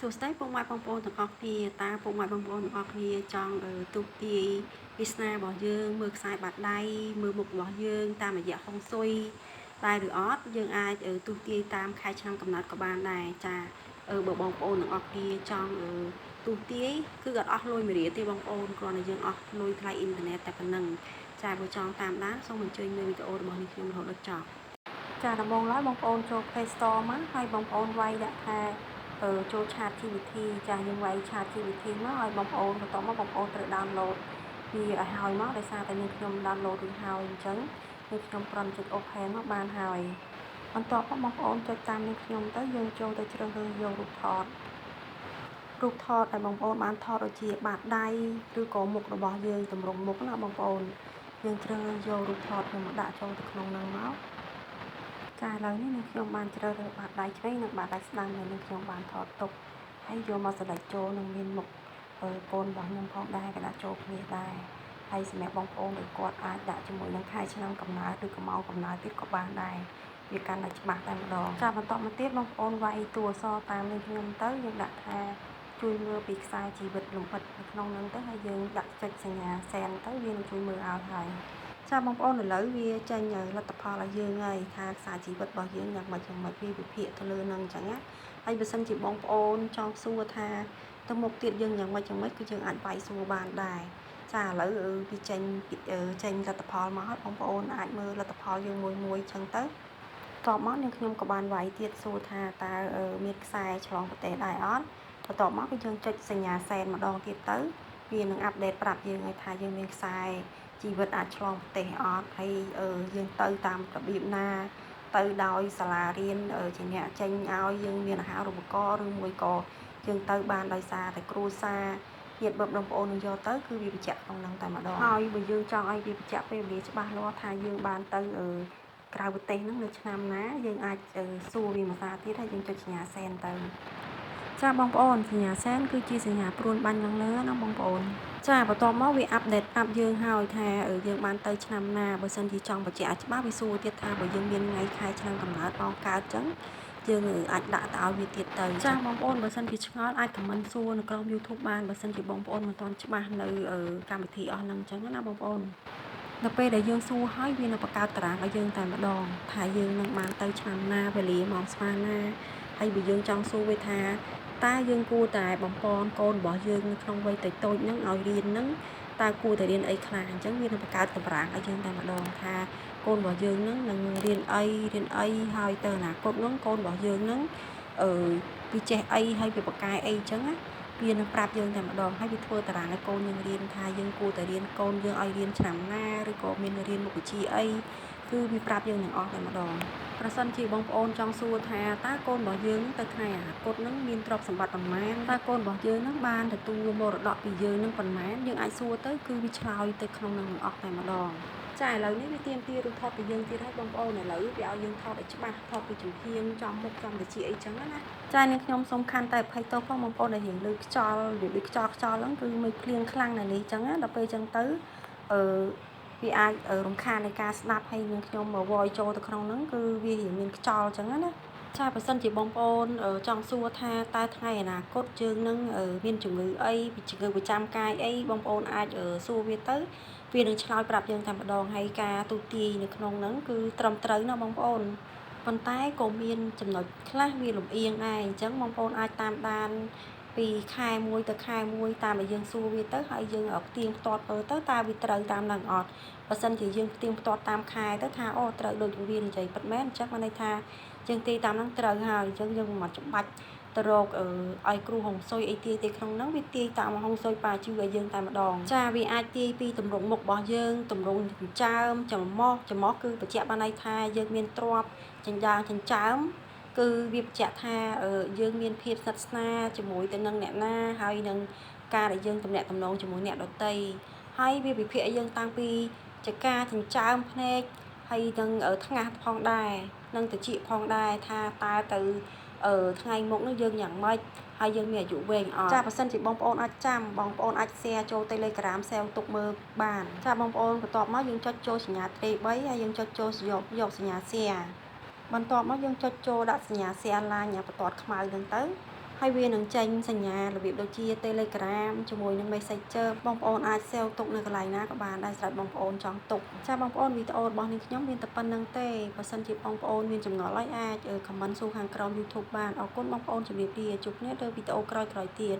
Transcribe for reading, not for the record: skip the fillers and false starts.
សួស្តីពុកម៉ែបងប្អូនទាំងអស់គ្នាតើពុកម៉ែបងប្អូនទាំងអស់គ្នាចង់ទូទាយវាសនារបស់យើងមើលខ្សែបាតដៃមើលមុខរបស់យើងតាមរយៈហុងស៊ុយតែឬអត់យើងអាចទូទាយតាមខែឆ្នាំកំណើតក៏បានដែរចាបើបងប្អូនទាំងអស់គ្នាចង់ទូទាយគឺអត់អស់លុយមួយរៀលទេបងប្អូនគ្រាន់តែយើងអស់លុយថ្លៃអ៊ីនធឺណិតតែប៉ុណ្ណឹងចាបើចង់តាមដានសូមអញ្ជើញមើលវីដេអូរបស់នេះខ្ញុំរហូតដល់ចប់ចាដំបូងឡើយបងប្អូនចូល Play Store មកហើយបងប្អូនវាយដាក់ថាចូល ChatGPT ចាយើងវាយ ChatGPT មកឲ្យបងប្អូនបន្ទាប់មកបងប្អូនត្រូវ download វាឲ្យហើយមកដោយសារតែនាងខ្ញុំ download រួចហើយអញ្ចឹងនាងខ្ញុំគ្រាន់ចុច open មកបានហើយបន្ទាប់មកបងប្អូនចុចតាមនាងខ្ញុំទៅយើងចូលទៅជ្រើសរើសយករូបថតដែលបងប្អូនបានថតដូចជាបាតដៃឬក៏មុខរបស់យើងតម្រង់មុខណាបងប្អូនយើងជ្រើសរើសយករូបថតខ្ញុំមកដាក់ចូលទៅក្នុងហ្នឹងមកចាឥឡូវនេះនាងខ្ញុំបានជ្រើសរើសបាតដៃឆ្វេងនិងបាតដៃស្ដាំដែលនាងខ្ញុំបានថតទុកហើយយកមកselectចូលនឹងមានមុខកូនរបស់ខ្ញុំផងដែរក៏ដាក់ចូលគ្នាដែរហើយសម្រាប់បងប្អូនដែលគាត់អាចដាក់ជាមួយនឹងខែឆ្នាំកំណើតឬក៏ម៉ោងកំណើតទៀតក៏បានដែរវាកាន់តែច្បាស់តែម្ដងចាបន្តមកទៀតបងប្អូនវាយតួអក្សរតាមនាងខ្ញុំទៅយើងដាក់ថាជួយមើលពីខ្សែជីវិតលំអិតនៅក្នុងហ្នឹងទៅហើយយើងដាក់ចុចសញ្ញាសែនទៅវានឹងជួយមើលឲ្យហើយចាបងប្អូនឥឡូវវាចេញលទ្ធផលឲ្យយើងហើយថាខ្សែជីវិតរបស់យើងយ៉ាងម៉េចវាវិភាគទៅលើនឹងអញ្ចឹងណាហើយបើសិនជាបងប្អូនចង់សួរថាទៅមុខទៀតយើងយ៉ាងម៉េចគឺយើងអាចវាយសួរបានដែរចាឥឡូវវាចេញលទ្ធផលមកហើយបងប្អូនអាចមើលលទ្ធផលយើងមួយអញ្ចឹងទៅតបមកនាងខ្ញុំក៏បានវាយទៀតសួរថាតើមានខ្សែឆ្លងប្រទេសដែរអត់បន្ទាប់មកគឺយើងចុចសញ្ញាសែនម្ដងទៀតទៅវានឹងអាប់ដេតប្រាប់យើងឲ្យថាយើងមានខ្សែជីវិតអាចឆ្លងប្រទេសអត់ហើយយើងទៅតាមរបៀបណាទៅដោយសាលារៀនជាអ្នកចេញឲ្យយើងមានអាហារូបករណ៍ឬមួយក៏យើងទៅបានដោយសារតែគ្រូសាញាតិបងប្អូននឹងយកទៅគឺវាបញ្ជាក់ក្នុងហ្នឹងតែម្ដងហើយបើយើងចង់ឲ្យវាបញ្ជាក់ពេលវេលាច្បាស់លាស់ថាយើងបានទៅក្រៅប្រទេសហ្នឹងនៅឆ្នាំណាយើងអាចសួរវាមួយសារទៀតហើយយើងចុចសញ្ញាសែនទៅចាបងប្អូនសញ្ញាសែនគឺជាសញ្ញាព្រួនបាញ់ខាងលើណាបងប្អូនចាបន្ទាប់មកវាអាប់ដេតប្រាប់យើងហើយថាយើងបានទៅឆ្នាំណាបើសិនជាចង់បញ្ជាក់ឲ្យច្បាស់វាសួរទៀតថាបើយើងមានថ្ងៃខែឆ្នាំកំណើតមកកើតអញ្ចឹងយើងអាចដាក់ទៅឲ្យវាទៀតទៅចាបងប្អូនបើសិនជាឆ្ងល់អាចខមមិនសួរនៅក្នុង YouTube បានបើសិនជាបងប្អូនមិនទាន់ច្បាស់នៅកម្មវិធីអស់ហ្នឹងអញ្ចឹងណាបងប្អូនដល់ពេលដែលយើងសួរហើយវានឹងបង្កើតតារាងឲ្យយើងតែម្ដងថាយើងនឹងបានទៅឆ្នាំណាវេលាម៉ោងស្មើណាហើយបើយើងចង់សួរវាថាតើយើងគួរតែបំពន់កូនរបស់យើងនៅក្នុងវ័យតូចៗហ្នឹងឲ្យរៀនហ្នឹងតើគួរតែរៀនអីខ្លះអញ្ចឹងវានឹងបង្កើតតារាងឲ្យយើងតែម្ដងថាកូនរបស់យើងហ្នឹងនឹងរៀនអីហើយទៅអនាគតហ្នឹងកូនរបស់យើងហ្នឹងវាចេះអីហើយវាបកកែអីអញ្ចឹងណាវានឹងប្រាប់យើងតែម្ដងហើយវាធ្វើតារាងឲ្យកូនយើងរៀនថាយើងគួរតែរៀនកូនយើងឲ្យរៀនឆ្នាំណាឬក៏មានរៀនមុខវិជ្ជាអីគឺវាប្រាប់យើងទាំងអស់តែម្ដងប្រសិនជាបងប្អូនចង់សួរថាតើកូនរបស់យើងទៅថ្ងៃអនាគតនឹងមានទ្រព្យសម្បត្តិប៉ុន្មានតើកូនរបស់យើងនឹងបានទទួលមរតកពីយើងនឹងប៉ុន្មានយើងអាចសួរទៅគឺវាឆ្លើយទៅក្នុងនឹងអស់តែម្ដងចាឥឡូវនេះវាទាមទាររូបថតពីយើងទៀតហើយបងប្អូនឥឡូវវាឲ្យយើងថតឲ្យច្បាស់ថតពីចំហៀងចំមុខចំតិចអីចឹងណាចានាងខ្ញុំសូមខន្តីអភ័យទោសផងបងប្អូនដែលរៀងលើខ្យល់វាដូចខ្យល់ហ្នឹងគឺមិនភ្លៀងខ្លាំងណាស់នេះចឹងណាដល់ពេលចឹងទៅវាអាចរំខាននៃការស្ដាប់ហើយនាងខ្ញុំវយចូលទៅក្នុងហ្នឹងគឺវារៀងមានខ្យល់ចឹងណាចាបើសិនជាបងប្អូនចង់សួរថាតើថ្ងៃអនាគតយើងនឹងមានជំងឺអីជំងឺប្រចាំកាយអីបងប្អូនអាចសួរវាទៅវានឹងឆ្លើយប្រាប់យើងតែម្ដងហើយការទូទាយនៅក្នុងហ្នឹងគឺត្រឹមត្រូវណាបងប្អូនប៉ុន្តែក៏មានចំណុចខ្លះវាលំអៀងដែរអញ្ចឹងបងប្អូនអាចតាមដានពីខែមួយទៅខែមួយតាមដែលយើងសួរវាទៅហើយយើងផ្ទៀងផ្ទាត់ទៅតើវាត្រូវតាមនឹងអត់បើសិនជាយើងផ្ទៀងផ្ទាត់តាមខែទៅថាអូត្រូវដូចវានិយាយពិតមែនអញ្ចឹងបានន័យថាយើងទាយតាមនឹងត្រូវហើយអញ្ចឹងយើងមិនច្បាច់ទៅរកឲ្យគ្រូហុងស៊ុយអីទាយទៅក្នុងហ្នឹងវាទាយតាមហុងស៊ុយប៉ាជឿឲ្យយើងតែម្ដងចាវាអាចទាយពីទម្រង់មុខរបស់យើងទម្រង់ចិញ្ចើមច្រមុះគឺបញ្ជាក់បានន័យថាយើងមានទ្រព្យចិញ្ចើមគឺវាបញ្ជាក់ថាយើងមានភាពស្និទ្ធស្នាលជាមួយទៅនឹងអ្នកណាហើយនឹងការដែលយើងទំនាក់ទំនងជាមួយអ្នកដទៃហើយវាវិភាគឲ្យយើងតាំងពីចការចិញ្ចើមភ្នែកហើយនឹងថ្ងាសផងដែរនឹងតិចផងដែរថាតើទៅថ្ងៃមុខនោះយើងយ៉ាងម៉េចហើយយើងមានអាយុវែងអត់ចាបើសិនជាបងប្អូនអាចចាំបងប្អូនអាច share ចូល Telegram share ទុកមើលបានចាបងប្អូនបន្ទាប់មកយើងចុចចូលសញ្ញាទ្រេ3ហើយយើងចុចចូលយកសញ្ញា share បន្ទាប់មកយើងចុចចូលដាក់សញ្ញា share ឡាញបន្ទាត់ខ្មៅហ្នឹងទៅ ហើយវានឹងចេញសញ្ញារបៀបដូចជា Telegram ជាមួយនឹង Messenger បងប្អូនអាច save ទុកនៅកន្លែងណាក៏បានដែរសម្រាប់បងប្អូនចង់ទុកចាបងប្អូនវីដេអូរបស់នាងខ្ញុំមានតែប៉ុណ្្នឹងទេបើសិនជាបងប្អូនមានចម្ងល់អីអាច comment សួរខាងក្រោម YouTube បានអរគុណបងប្អូនជំរាបលាជួបគ្នានៅវីដេអូក្រោយៗទៀត